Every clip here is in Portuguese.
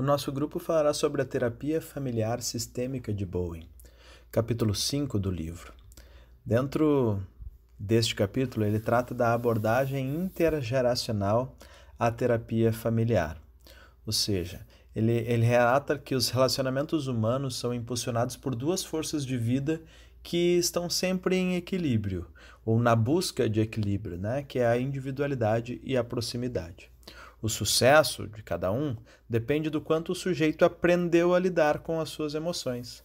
O nosso grupo falará sobre a terapia familiar sistêmica de Bowen, capítulo 5 do livro. Dentro deste capítulo, ele trata da abordagem intergeracional à terapia familiar, ou seja, ele relata que os relacionamentos humanos são impulsionados por duas forças de vida que estão sempre em equilíbrio, ou na busca de equilíbrio, que é a individualidade e a proximidade. O sucesso de cada um depende do quanto o sujeito aprendeu a lidar com as suas emoções.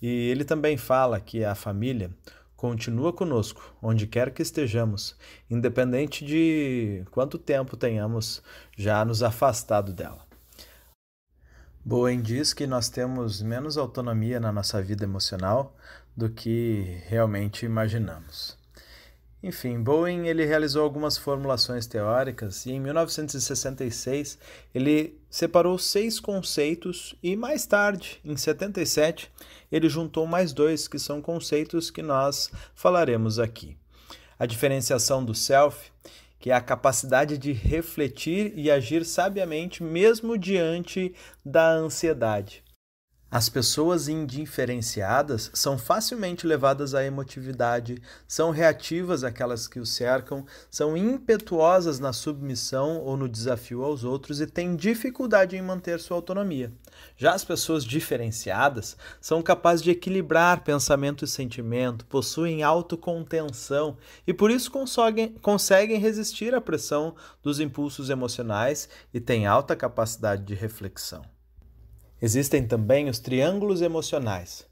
E ele também fala que a família continua conosco, onde quer que estejamos, independente de quanto tempo tenhamos já nos afastado dela. Bowen diz que nós temos menos autonomia na nossa vida emocional do que realmente imaginamos. Enfim, Bowen ele realizou algumas formulações teóricas e em 1966 ele separou 6 conceitos e mais tarde, em 77, ele juntou mais 2 que são conceitos que nós falaremos aqui. A diferenciação do self, que é a capacidade de refletir e agir sabiamente mesmo diante da ansiedade. As pessoas indiferenciadas são facilmente levadas à emotividade, são reativas àquelas que os cercam, são impetuosas na submissão ou no desafio aos outros e têm dificuldade em manter sua autonomia. Já as pessoas diferenciadas são capazes de equilibrar pensamento e sentimento, possuem autocontenção e por isso conseguem resistir à pressão dos impulsos emocionais e têm alta capacidade de reflexão. Existem também os triângulos emocionais.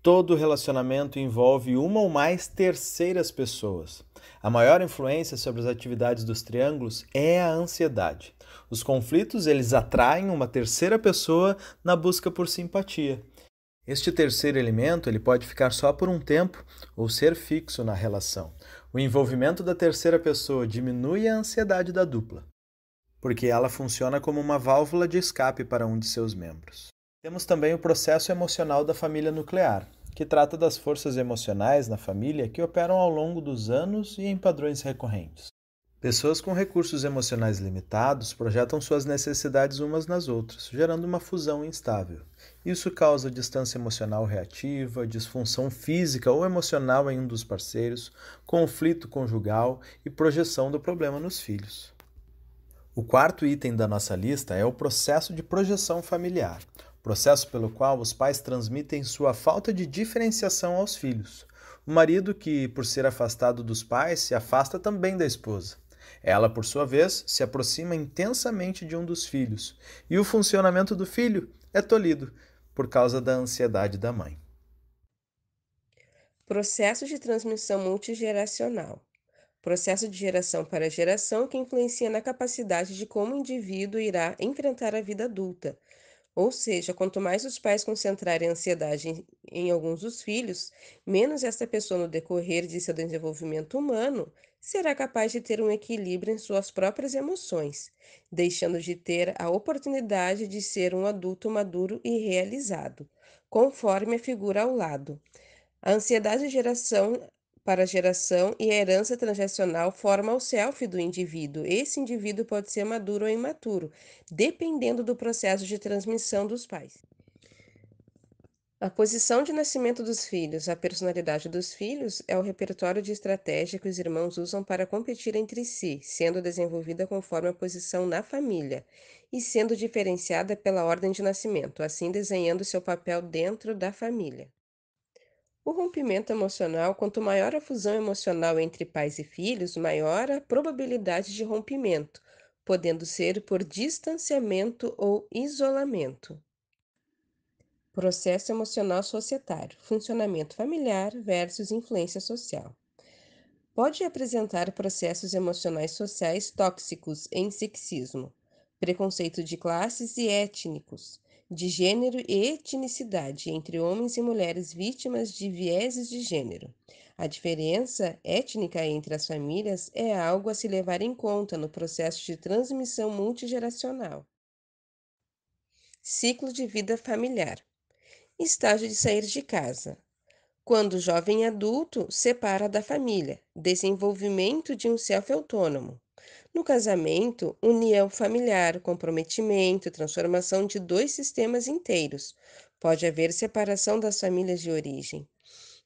Todo relacionamento envolve uma ou mais terceiras pessoas. A maior influência sobre as atividades dos triângulos é a ansiedade. Os conflitos, eles atraem uma terceira pessoa na busca por simpatia. Este terceiro elemento ele pode ficar só por um tempo ou ser fixo na relação. O envolvimento da terceira pessoa diminui a ansiedade da dupla, porque ela funciona como uma válvula de escape para um de seus membros. Temos também o processo emocional da família nuclear, que trata das forças emocionais na família que operam ao longo dos anos e em padrões recorrentes. Pessoas com recursos emocionais limitados projetam suas necessidades umas nas outras, gerando uma fusão instável. Isso causa distância emocional reativa, disfunção física ou emocional em um dos parceiros, conflito conjugal e projeção do problema nos filhos. O quarto item da nossa lista é o processo de projeção familiar, processo pelo qual os pais transmitem sua falta de diferenciação aos filhos. O marido que, por ser afastado dos pais, se afasta também da esposa. Ela, por sua vez, se aproxima intensamente de um dos filhos, e o funcionamento do filho é tolhido por causa da ansiedade da mãe. Processo de transmissão multigeracional. Processo de geração para geração que influencia na capacidade de como o indivíduo irá enfrentar a vida adulta. Ou seja, quanto mais os pais concentrarem a ansiedade em alguns dos filhos, menos esta pessoa no decorrer de seu desenvolvimento humano será capaz de ter um equilíbrio em suas próprias emoções, deixando de ter a oportunidade de ser um adulto maduro e realizado, conforme a figura ao lado. A ansiedade de geração para geração e a herança transgeracional formam o self do indivíduo. Esse indivíduo pode ser maduro ou imaturo, dependendo do processo de transmissão dos pais. A posição de nascimento dos filhos, a personalidade dos filhos, é o repertório de estratégia que os irmãos usam para competir entre si, sendo desenvolvida conforme a posição na família e sendo diferenciada pela ordem de nascimento, assim desenhando seu papel dentro da família. O rompimento emocional, quanto maior a fusão emocional entre pais e filhos, maior a probabilidade de rompimento, podendo ser por distanciamento ou isolamento. Processo emocional societário, funcionamento familiar versus influência social. Pode apresentar processos emocionais sociais tóxicos em sexismo, preconceito de classes e étnicos, de gênero e etnicidade entre homens e mulheres vítimas de vieses de gênero. A diferença étnica entre as famílias é algo a se levar em conta no processo de transmissão multigeracional. Ciclo de vida familiar. Estágio de sair de casa. Quando jovem adulto, separa da família, desenvolvimento de um self autônomo. No casamento, união familiar, comprometimento, transformação de dois sistemas inteiros. Pode haver separação das famílias de origem.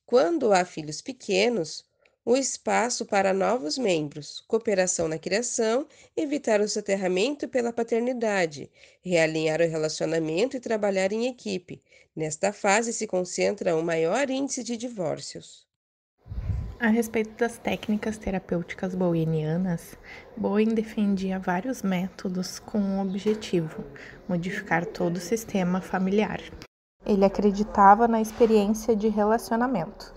Quando há filhos pequenos, o espaço para novos membros, cooperação na criação, evitar o soterramento pela paternidade, realinhar o relacionamento e trabalhar em equipe. Nesta fase se concentra o maior índice de divórcios. A respeito das técnicas terapêuticas bowenianas, Bowen defendia vários métodos com um objetivo: modificar todo o sistema familiar. Ele acreditava na experiência de relacionamento,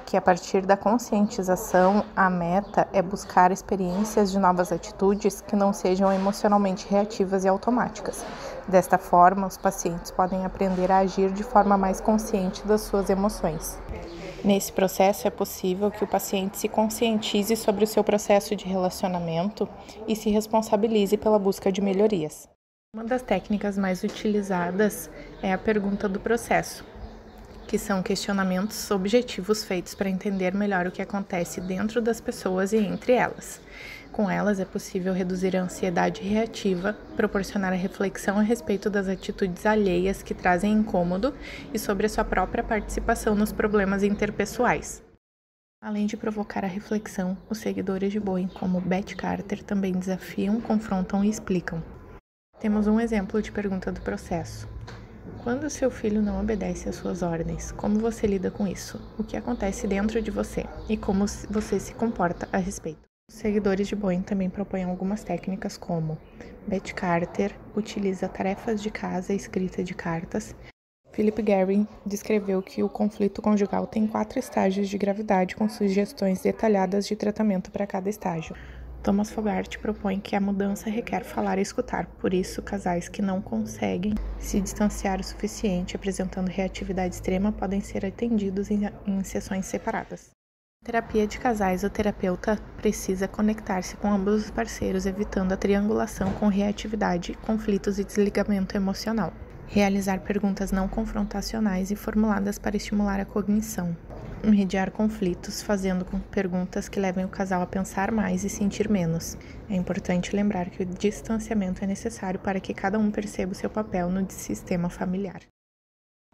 que a partir da conscientização, a meta é buscar experiências de novas atitudes que não sejam emocionalmente reativas e automáticas. Desta forma, os pacientes podem aprender a agir de forma mais consciente das suas emoções. Nesse processo, é possível que o paciente se conscientize sobre o seu processo de relacionamento e se responsabilize pela busca de melhorias. Uma das técnicas mais utilizadas é a pergunta do processo, que são questionamentos objetivos feitos para entender melhor o que acontece dentro das pessoas e entre elas. Com elas, é possível reduzir a ansiedade reativa, proporcionar a reflexão a respeito das atitudes alheias que trazem incômodo e sobre a sua própria participação nos problemas interpessoais. Além de provocar a reflexão, os seguidores de Bowen, como Beth Carter, também desafiam, confrontam e explicam. Temos um exemplo de pergunta do processo. Quando seu filho não obedece às suas ordens, como você lida com isso? O que acontece dentro de você? E como você se comporta a respeito? Os seguidores de Bowen também propõem algumas técnicas como Beth Carter utiliza tarefas de casa e escrita de cartas. Philip Garry descreveu que o conflito conjugal tem 4 estágios de gravidade com sugestões detalhadas de tratamento para cada estágio. Thomas Fogart propõe que a mudança requer falar e escutar, por isso casais que não conseguem se distanciar o suficiente apresentando reatividade extrema podem ser atendidos em sessões separadas. Na terapia de casais, o terapeuta precisa conectar-se com ambos os parceiros, evitando a triangulação com reatividade, conflitos e desligamento emocional. Realizar perguntas não confrontacionais e formuladas para estimular a cognição. Mediar conflitos, fazendo com perguntas que levem o casal a pensar mais e sentir menos. É importante lembrar que o distanciamento é necessário para que cada um perceba o seu papel no sistema familiar.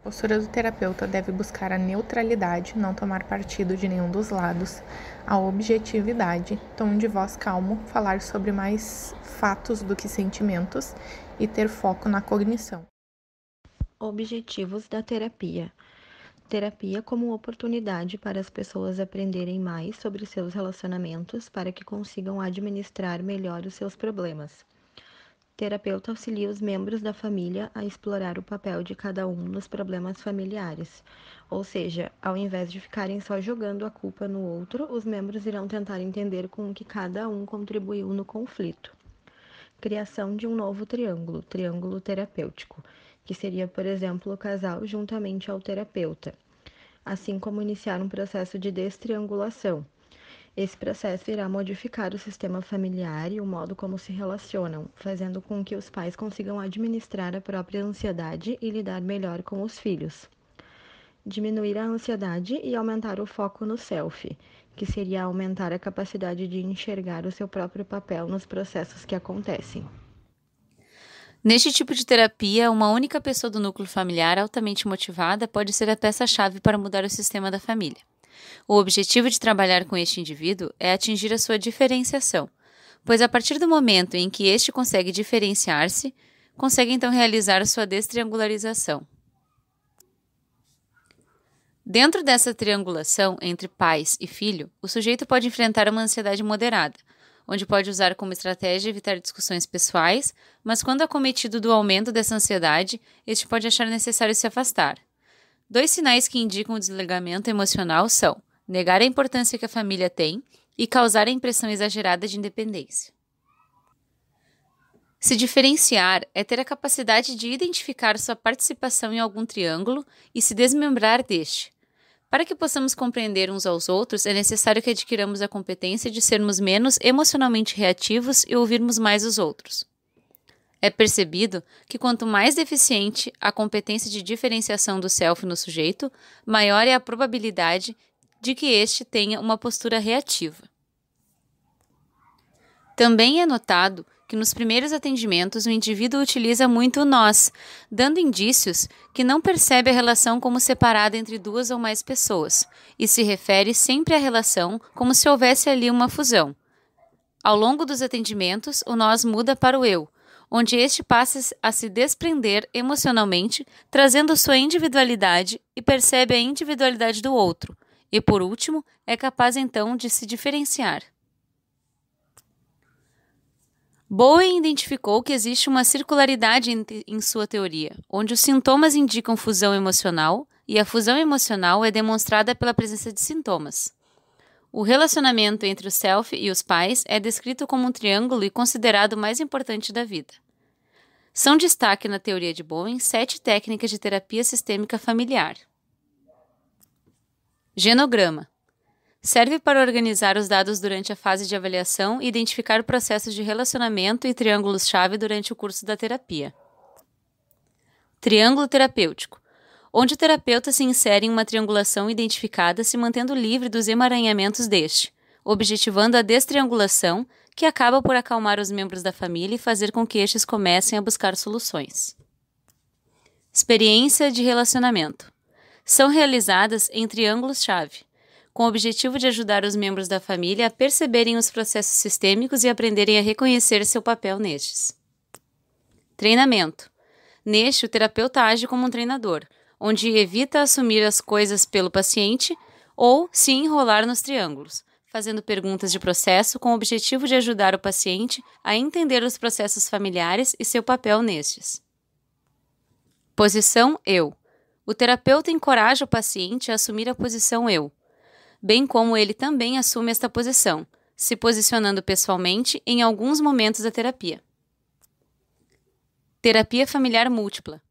A postura do terapeuta deve buscar a neutralidade, não tomar partido de nenhum dos lados, a objetividade, tom de voz calmo, falar sobre mais fatos do que sentimentos e ter foco na cognição. Objetivos da terapia. Terapia como oportunidade para as pessoas aprenderem mais sobre seus relacionamentos para que consigam administrar melhor os seus problemas. Terapeuta auxilia os membros da família a explorar o papel de cada um nos problemas familiares. Ou seja, ao invés de ficarem só jogando a culpa no outro, os membros irão tentar entender com o que cada um contribuiu no conflito. Criação de um novo triângulo terapêutico, que seria, por exemplo, o casal juntamente ao terapeuta, assim como iniciar um processo de destriangulação. Esse processo irá modificar o sistema familiar e o modo como se relacionam, fazendo com que os pais consigam administrar a própria ansiedade e lidar melhor com os filhos. Diminuir a ansiedade e aumentar o foco no self, que seria aumentar a capacidade de enxergar o seu próprio papel nos processos que acontecem. Neste tipo de terapia, uma única pessoa do núcleo familiar altamente motivada pode ser a peça-chave para mudar o sistema da família. O objetivo de trabalhar com este indivíduo é atingir a sua diferenciação, pois a partir do momento em que este consegue diferenciar-se, consegue então realizar a sua destriangularização. Dentro dessa triangulação entre pais e filho, o sujeito pode enfrentar uma ansiedade moderada, onde pode usar como estratégia evitar discussões pessoais, mas quando acometido do aumento dessa ansiedade, este pode achar necessário se afastar. 2 sinais que indicam o desligamento emocional são negar a importância que a família tem e causar a impressão exagerada de independência. Se diferenciar é ter a capacidade de identificar sua participação em algum triângulo e se desmembrar deste. Para que possamos compreender uns aos outros, é necessário que adquiramos a competência de sermos menos emocionalmente reativos e ouvirmos mais os outros. É percebido que quanto mais deficiente a competência de diferenciação do self no sujeito, maior é a probabilidade de que este tenha uma postura reativa. Também é notado que nos primeiros atendimentos o indivíduo utiliza muito o nós, dando indícios que não percebe a relação como separada entre duas ou mais pessoas, e se refere sempre à relação como se houvesse ali uma fusão. Ao longo dos atendimentos, o nós muda para o eu, onde este passa a se desprender emocionalmente, trazendo sua individualidade e percebe a individualidade do outro, e por último, é capaz então de se diferenciar. Bowen identificou que existe uma circularidade em sua teoria, onde os sintomas indicam fusão emocional e a fusão emocional é demonstrada pela presença de sintomas. O relacionamento entre o self e os pais é descrito como um triângulo e considerado o mais importante da vida. São destaque na teoria de Bowen 7 técnicas de terapia sistêmica familiar. Genograma. Serve para organizar os dados durante a fase de avaliação e identificar processos de relacionamento e triângulos-chave durante o curso da terapia. Triângulo terapêutico, onde o terapeuta se insere em uma triangulação identificada se mantendo livre dos emaranhamentos deste, objetivando a destriangulação, que acaba por acalmar os membros da família e fazer com que estes comecem a buscar soluções. Experiência de relacionamento. São realizadas em triângulos-chave, com o objetivo de ajudar os membros da família a perceberem os processos sistêmicos e aprenderem a reconhecer seu papel nestes. Treinamento. Neste, o terapeuta age como um treinador, onde evita assumir as coisas pelo paciente ou se enrolar nos triângulos, fazendo perguntas de processo com o objetivo de ajudar o paciente a entender os processos familiares e seu papel nestes. Posição eu. O terapeuta encoraja o paciente a assumir a posição eu, bem como ele também assume esta posição, se posicionando pessoalmente em alguns momentos da terapia. Terapia familiar múltipla.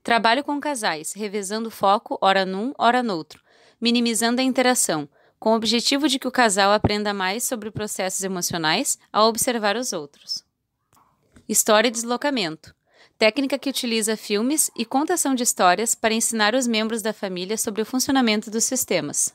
Trabalho com casais, revezando o foco ora num, ora noutro, minimizando a interação, com o objetivo de que o casal aprenda mais sobre processos emocionais ao observar os outros. História e deslocamento. Técnica que utiliza filmes e contação de histórias para ensinar os membros da família sobre o funcionamento dos sistemas.